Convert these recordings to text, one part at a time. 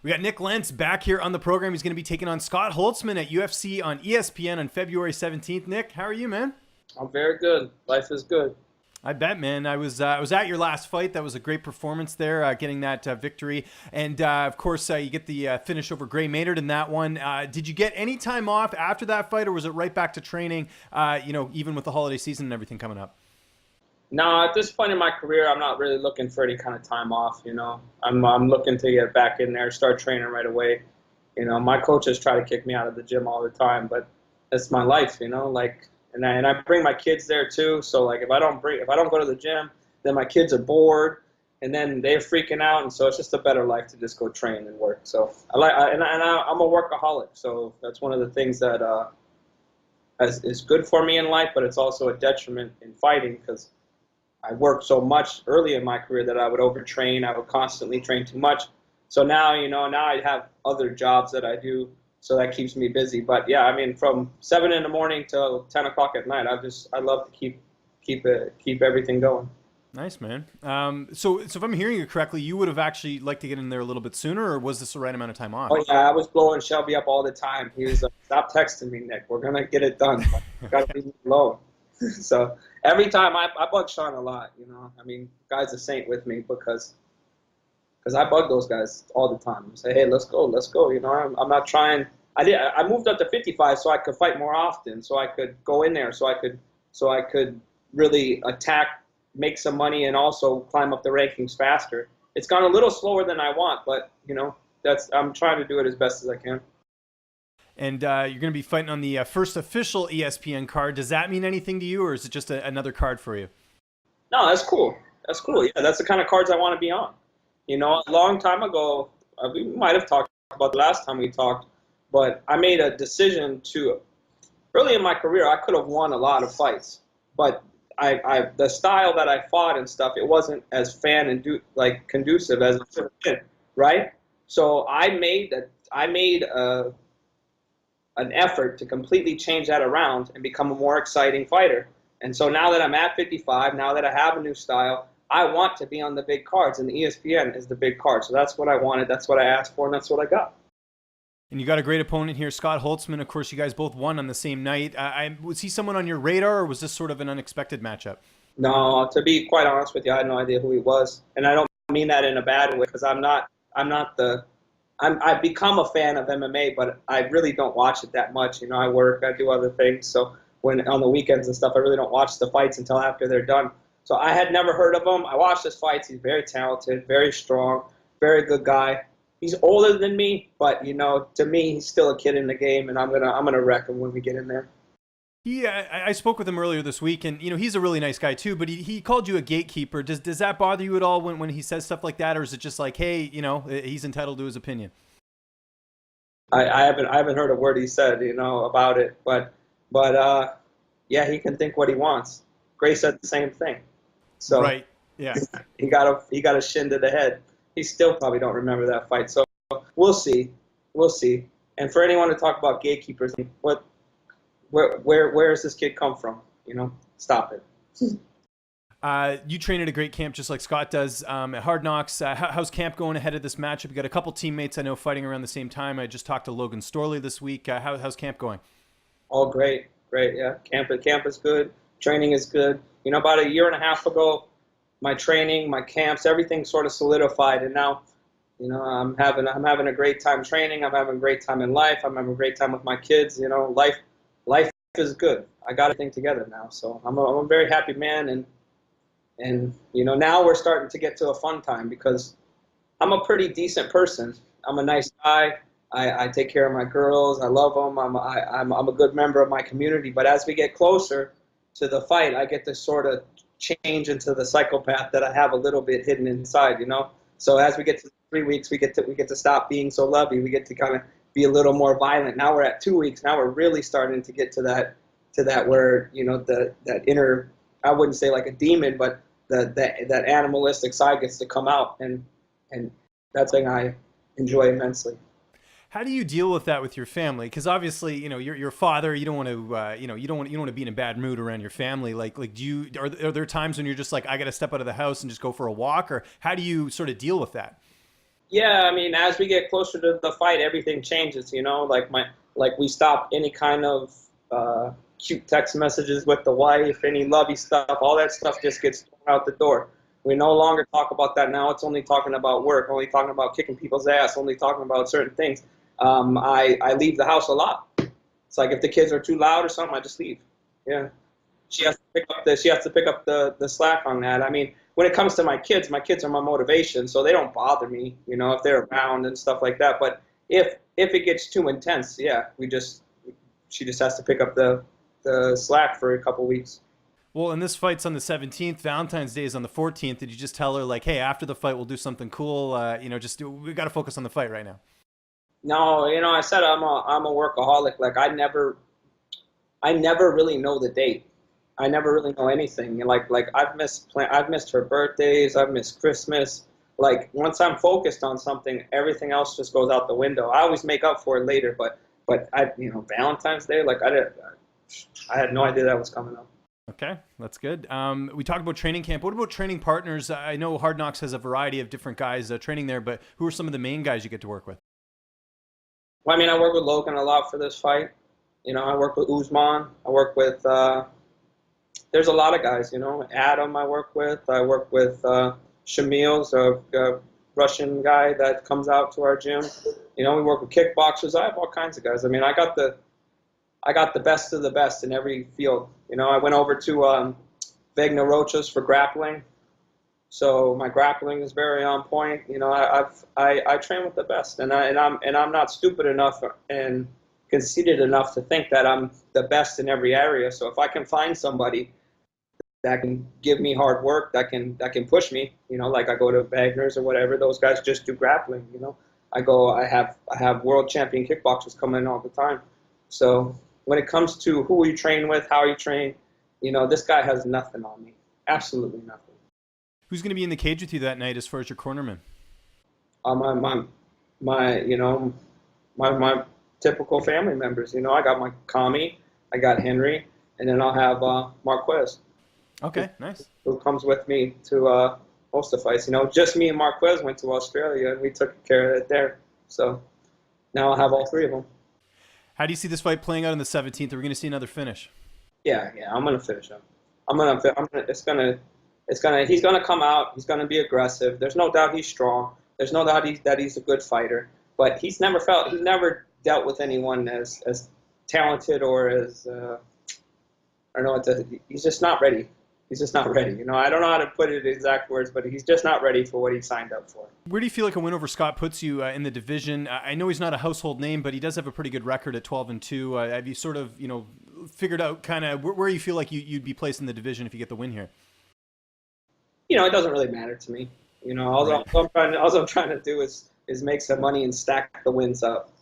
We got Nik Lentz back here on the program. He's going to be taking on Scott Holtzman at UFC on ESPN on February 17th. Nick, how are you, man? I'm very good. Life is good. I bet, man. I was at your last fight. That was a great performance there, getting that victory. And, of course, you get the finish over Gray Maynard in that one. Did you get any time off after that fight, or was it right back to training, even with the holiday season and everything coming up? No, at this point in my career, I'm not really looking for any kind of time off, I'm looking to get back in there, start training right away. My coaches try to kick me out of the gym all the time, but it's my life, and I bring my kids there too. So like if I don't go to the gym, then my kids are bored and then they're freaking out, and so it's just a better life to just go train and work. So I'm a workaholic, so that's one of the things that is good for me in life, but it's also a detriment in fighting because I worked so much early in my career that I would overtrain. I would constantly train too much. So now, now I have other jobs that I do, so that keeps me busy. But yeah, I mean, from 7 in the morning till 10 o'clock at night, I love to keep everything going. Nice, man. So if I'm hearing you correctly, you would have actually liked to get in there a little bit sooner, or was this the right amount of time off? Oh yeah, I was blowing Shelby up all the time. He was like, "Stop texting me, Nick. We're gonna get it done. You gotta leave me alone." So every time I bug Sean a lot, I mean, guy's a saint with me because I bug those guys all the time. I say, hey, let's go. I'm not trying. I moved up to 55 so I could fight more often, so I could go in there, so I could really attack, make some money, and also climb up the rankings faster. It's gone a little slower than I want, but I'm trying to do it as best as I can. And you're going to be fighting on the first official ESPN card. Does that mean anything to you, or is it just another card for you? No, that's cool. That's cool. Yeah, that's the kind of cards I want to be on. A long time ago, we might have talked about the last time we talked, but I made a decision to, early in my career, I could have won a lot of fights, but the style that I fought and stuff, it wasn't as conducive as it should have been, right? So I made an effort to completely change that around and become a more exciting fighter. And so now that I'm at 55, now that I have a new style, I want to be on the big cards, and the ESPN is the big card. So that's what I wanted, that's what I asked for, and that's what I got. And you got a great opponent here, Scott Holtzman. Of course, you guys both won on the same night. Was he someone on your radar, or was this sort of an unexpected matchup? No, to be quite honest with you, I had no idea who he was. And I don't mean that in a bad way, because I've become a fan of MMA, but I really don't watch it that much. I work, I do other things. So when on the weekends and stuff, I really don't watch the fights until after they're done. So I had never heard of him. I watched his fights. He's very talented, very strong, very good guy. He's older than me, but to me, he's still a kid in the game, and I'm gonna wreck him when we get in there. Yeah, I spoke with him earlier this week, and he's a really nice guy too. But he called you a gatekeeper. Does that bother you at all when he says stuff like that, or is it just like, hey, he's entitled to his opinion? I haven't heard a word he said, about it, but yeah, he can think what he wants. Gray said the same thing. So right, yeah, he got a shin to the head. He still probably don't remember that fight. So we'll see. And for anyone to talk about gatekeepers, where does this kid come from? Stop it. You train at a great camp just like Scott does at Hard Knocks. How's camp going ahead of this matchup? You got a couple teammates I know fighting around the same time. I just talked to Logan Storley this week. How's camp going? All great. Yeah. Camp is good. Training is good. About a year and a half ago, my training, my camps, everything sort of solidified, and now, I'm having a great time training. I'm having a great time in life. I'm having a great time with my kids. Life is good. I got everything together now, so I'm a very happy man, and now we're starting to get to a fun time because I'm a pretty decent person. I'm a nice guy. I take care of my girls. I love them. I'm a good member of my community. But as we get closer to the fight, I get to sort of change into the psychopath that I have a little bit hidden inside. So as we get to 3 weeks, we get to stop being so lovey. We get to kind of be a little more violent. Now we're at 2 weeks. Now we're really starting to get to that where that inner, I wouldn't say like a demon, but that animalistic side gets to come out, and that's something I enjoy immensely. How do you deal with that with your family? Because obviously, your father. You don't want to, you don't want to be in a bad mood around your family. Like, are there times when you're just like, I got to step out of the house and just go for a walk, or how do you sort of deal with that? Yeah, I mean, as we get closer to the fight, everything changes. Like we stop any kind of cute text messages with the wife, any lovey stuff. All that stuff just gets thrown out the door. We no longer talk about that now. It's only talking about work, only talking about kicking people's ass, only talking about certain things. I leave the house a lot. It's like if the kids are too loud or something, I just leave. Yeah. She has to pick up the slack on that. I mean, when it comes to my kids are my motivation, so they don't bother me, if they're around and stuff like that. But if it gets too intense, yeah, she just has to pick up the slack for a couple weeks. Well, and this fight's on the 17th. Valentine's Day is on the 14th. Did you just tell her like, hey, after the fight, we'll do something cool? We got to focus on the fight right now. No, I said I'm a workaholic. Like I never really know the date. I never really know anything. Like I've missed her birthdays. I've missed Christmas. Like once I'm focused on something, everything else just goes out the window. I always make up for it later, but Valentine's Day, like I had no idea that was coming up. Okay, that's good. We talked about training camp. What about training partners? I know Hard Knocks has a variety of different guys training there, but who are some of the main guys you get to work with? Well, I mean, I work with Logan a lot for this fight. I work with Usman. I work with there's a lot of guys, Adam I work with. I work with Shamil's a Russian guy that comes out to our gym. We work with kickboxers. I have all kinds of guys. I mean, I got the best of the best in every field. I went over to Vegna Rochas for grappling. So my grappling is very on point. I train with the best, and I'm not stupid enough and conceited enough to think that I'm the best in every area. So if I can find somebody that can give me hard work, that can push me, like I go to Wagner's or whatever, those guys just do grappling. I have world champion kickboxers come in all the time. So when it comes to who you train with, how you train, this guy has nothing on me, absolutely nothing. Who's going to be in the cage with you that night as far as your cornerman? My typical family members. I got my Kami, I got Henry, and then I'll have Marquez. Okay, nice. Who comes with me to host the fights. Just me and Marquez went to Australia, and we took care of it there. So now I'll have all three of them. How do you see this fight playing out on the 17th? Are we going to see another finish? Yeah, I'm gonna finish him. He's gonna come out. He's gonna be aggressive. There's no doubt he's strong. There's no doubt that he's a good fighter. But he's never dealt with anyone as talented or as I don't know. He's just not ready. He's just not ready. I don't know how to put it in exact words, but he's just not ready for what he signed up for. Where do you feel like a win over Scott puts you in the division? I know he's not a household name, but he does have a pretty good record at 12-2. Have you sort of, figured out kind of where you feel like you'd be placed in the division if you get the win here? It doesn't really matter to me. All I'm trying to do is make some money and stack the wins up.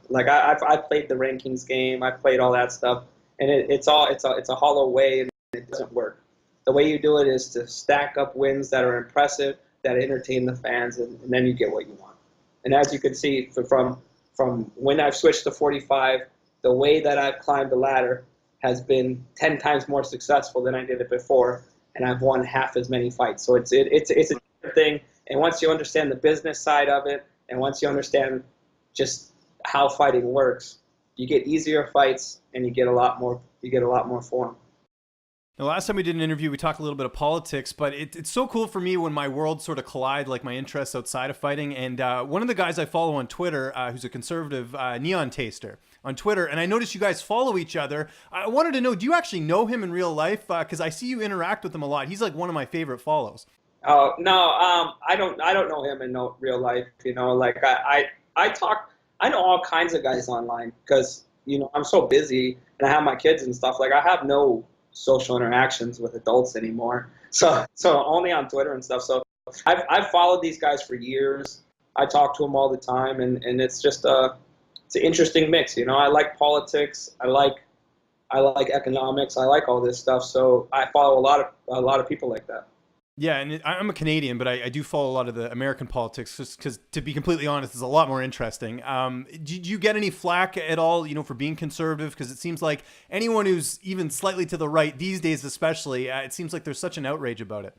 Like I've played the rankings game. I've played all that stuff, and it's a hollow way, and it doesn't work. The way you do it is to stack up wins that are impressive, that entertain the fans, and then you get what you want. And as you can see from when I've switched to 45, the way that I've climbed the ladder has been 10 times more successful than I did it before, and I've won half as many fights. So it's a different thing. And once you understand the business side of it, and once you understand just how fighting works, you get easier fights, and you get a lot more form. The last time we did an interview, we talked a little bit of politics, but it's so cool for me when my worlds sort of collide, like my interests outside of fighting. And one of the guys I follow on Twitter, who's a conservative neon taster on Twitter, and I noticed you guys follow each other. I wanted to know, do you actually know him in real life? Because I see you interact with him a lot. He's like one of my favorite follows. Oh no, I don't know him in real life. Like I know all kinds of guys online because I'm so busy and I have my kids and stuff. Like I have no social interactions with adults anymore. So only on Twitter and stuff. So I've followed these guys for years. I talk to them all the time, and it's just it's an interesting mix. I like politics. I like economics. I like all this stuff. So I follow a lot of people like that. Yeah, and I'm a Canadian, but I do follow a lot of the American politics just because, to be completely honest, it's a lot more interesting. Did you get any flack at all, for being conservative? Because it seems like anyone who's even slightly to the right these days, especially, it seems like there's such an outrage about it.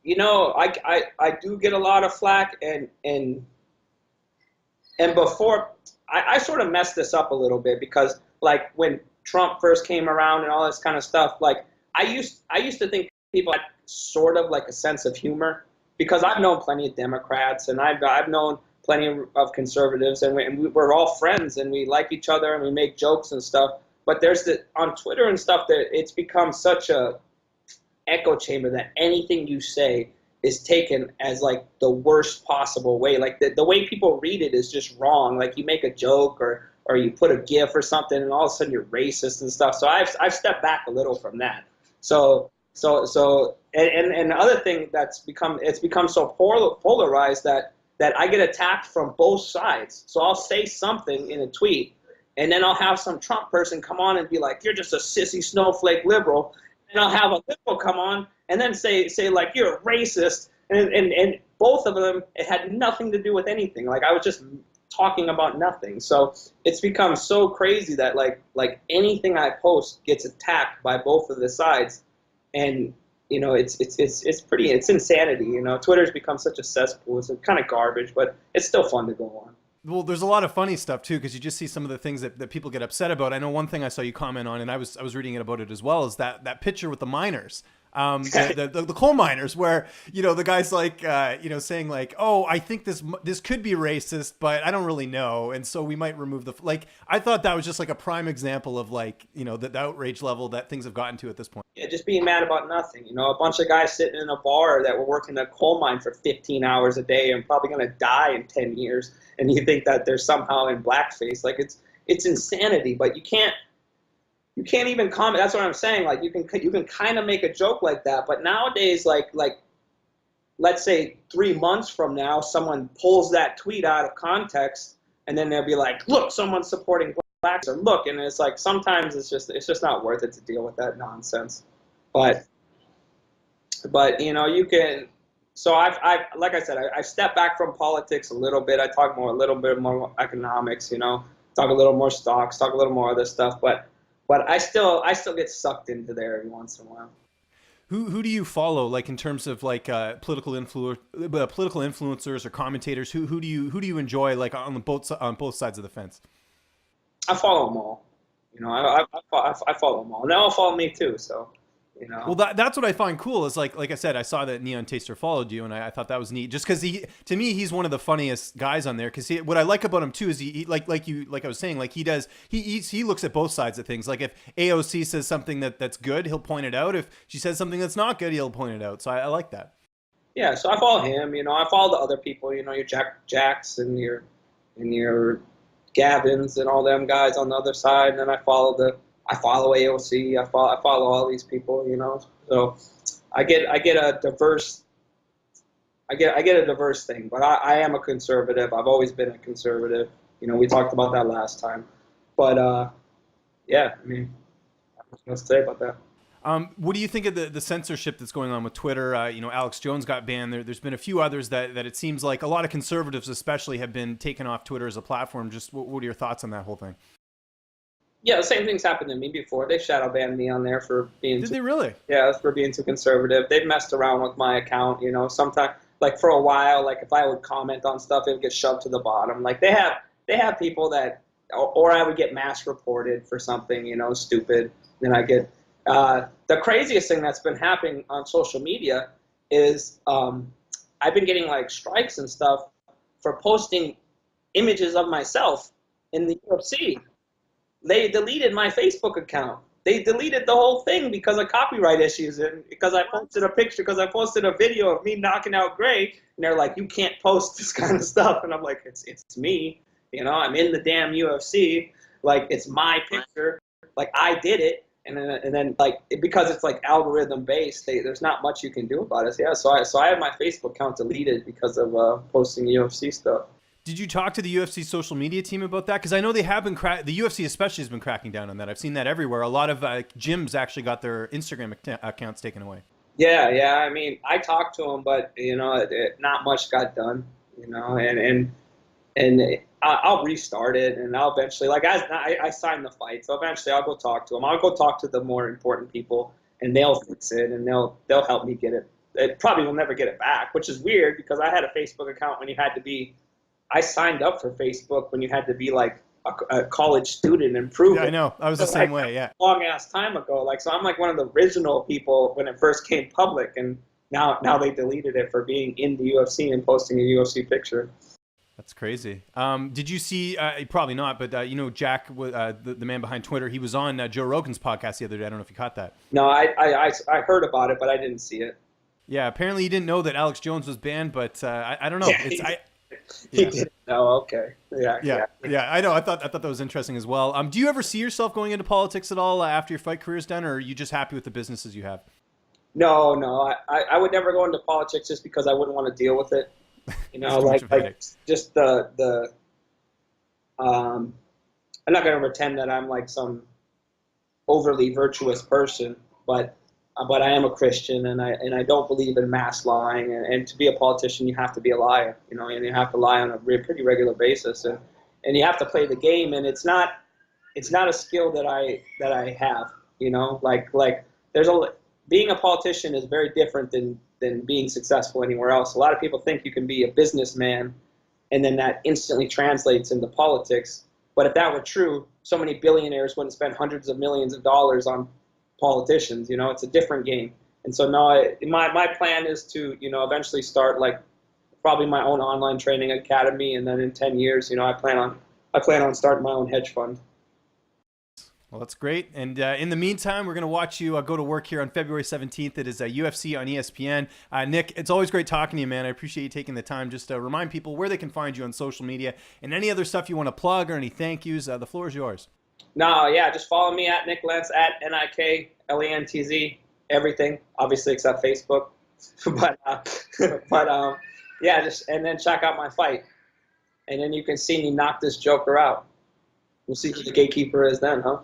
I do get a lot of flack, and And before, I sort of messed this up a little bit because like when Trump first came around and all this kind of stuff, like I used to think people had sort of like a sense of humor because I've known plenty of Democrats and I've known plenty of conservatives and we're all friends and we like each other and we make jokes and stuff. But there's on Twitter and stuff that it's become such a echo chamber that anything you say is taken as like the worst possible way. Like the way people read it is just wrong. Like you make a joke or you put a GIF or something and all of a sudden you're racist and stuff. So I've stepped back a little from that. And the other thing it's become so polarized that I get attacked from both sides. So I'll say something in a tweet and then I'll have some Trump person come on and be like, you're just a sissy snowflake liberal. And I'll have a liberal come on and then say like you're a racist, and both of them, it had nothing to do with anything. Like I was just talking about nothing. So it's become so crazy that like anything I post gets attacked by both of the sides, and you know it's insanity. You know, Twitter's become such a cesspool. It's kind of garbage, but it's still fun to go on. Well, there's a lot of funny stuff too, because you just see some of the things that people get upset about. I know one thing I saw you comment on, and I was reading it about it as well, is that picture with the miners, the coal miners, where you know the guy's like saying like, oh, I think this could be racist, but I don't really know, and so we might remove the like. I thought that was just like a prime example of like the outrage level that things have gotten to at this point. Yeah, just being mad about nothing. You know, a bunch of guys sitting in a bar that were working a coal mine for 15 hours a day and probably going to die in 10 years. And you think that they're somehow in blackface. Like it's insanity, but you can't even comment. That's what I'm saying. Like you can kind of make a joke like that, but nowadays, like let's say 3 months from now, someone pulls that tweet out of context, and then they'll be like, look, someone's supporting blacks, or look, and it's like sometimes it's just not worth it to deal with that nonsense. But you know, you can. So I've like I said, I stepped back from politics a little bit. I talk a little bit more economics, you know, talk a little more stocks, talk a little more other stuff. But I still get sucked into there every once in a while. Who do you follow, like in terms of like political influencers or commentators? Who do you enjoy, like on both sides of the fence? I follow them all. You know, I follow them all, and they all follow me too. So. You know. Well, that's what I find cool is like I said, I saw that Neon Taster followed you, and I thought that was neat. Just because to me, he's one of the funniest guys on there. Because what I like about him too is he like I was saying, like he looks at both sides of things. Like if AOC says something that's good, he'll point it out. If she says something that's not good, he'll point it out. So I like that. Yeah, so I follow him. You know, I follow the other people. You know, your Jacks and your Gavins and all them guys on the other side, and then I follow AOC. I follow all these people, you know. So I get a diverse thing. But I am a conservative. I've always been a conservative. You know, we talked about that last time. But yeah, I mean, I don't know what to say about that. What do you think of the censorship that's going on with Twitter? You know, Alex Jones got banned. There's been a few others that it seems like a lot of conservatives especially have been taken off Twitter as a platform. Just what are your thoughts on that whole thing? Yeah, the same thing's happened to me before. They shadow banned me on there for being. Did they really? Yeah, for being too conservative. They've messed around with my account. You know, sometimes, like for a while, like if I would comment on stuff, it would get shoved to the bottom. Like they have people that, or I would get mass reported for something, you know, stupid. Then I get the craziest thing that's been happening on social media is I've been getting like strikes and stuff for posting images of myself in the UFC. They deleted my Facebook account. They deleted the whole thing because of copyright issues and because I posted a picture, because I posted a video of me knocking out Gray, and they're like, you can't post this kind of stuff. And I'm like, it's me. You know, I'm in the damn UFC. Like, it's my picture. Like, I did it. And then like, because it's like algorithm based, there's not much you can do about it. Yeah, so I have my Facebook account deleted because of posting UFC stuff. Did you talk to the UFC social media team about that? Because I know they have been the UFC especially has been cracking down on that. I've seen that everywhere. A lot of gyms actually got their Instagram accounts taken away. Yeah. I mean, I talked to them, but you know, not much got done. You know, and I'll restart it, and I'll eventually, like I signed the fight, so eventually I'll go talk to them. I'll go talk to the more important people, and they'll fix it, and they'll help me get it. It probably will never get it back, which is weird because I had a Facebook account when you had to be I signed up for Facebook when you had to be like a college student and prove Yeah, I it. know. I was the same way. Yeah. Long ass time ago. Like, so I'm like one of the original people when it first came public, and now they deleted it for being in the UFC and posting a UFC picture. That's crazy. Did you see? Probably not, but you know, Jack, the man behind Twitter, he was on Joe Rogan's podcast the other day. I don't know if you caught that. No, I heard about it, but I didn't see it. Yeah, apparently he didn't know that Alex Jones was banned, but I don't know. Yeah, he didn't know. Okay. Yeah. I know. I thought that was interesting as well. Do you ever see yourself going into politics at all after your fight career is done, or are you just happy with the businesses you have? No. I would never go into politics just because I wouldn't want to deal with it. You know, like just the I'm not going to pretend that I'm like some overly virtuous person, but I am a Christian, and I don't believe in mass lying. And to be a politician, you have to be a liar, you know, and you have to lie on a pretty regular basis, and you have to play the game. And it's not a skill that I have, you know, like being a politician is very different than being successful anywhere else. A lot of people think you can be a businessman, and then that instantly translates into politics. But if that were true, so many billionaires wouldn't spend hundreds of millions of dollars on politicians. You know, it's a different game. And so no, my plan is to, you know, eventually start like probably my own online training academy, and then in 10 years, you know, I plan on starting my own hedge fund. Well, that's great. And in the meantime, we're going to watch you go to work here on February 17th. It is UFC on ESPN. Nik, it's always great talking to you, man. I appreciate you taking the time. Just to remind people where they can find you on social media and any other stuff you want to plug or any thank yous. The floor is yours. No, yeah, just follow me at Nik Lentz, at NIKLENTZ, everything, obviously except Facebook. but yeah, and then check out my fight. And then you can see me knock this joker out. We'll see who the gatekeeper is then, huh?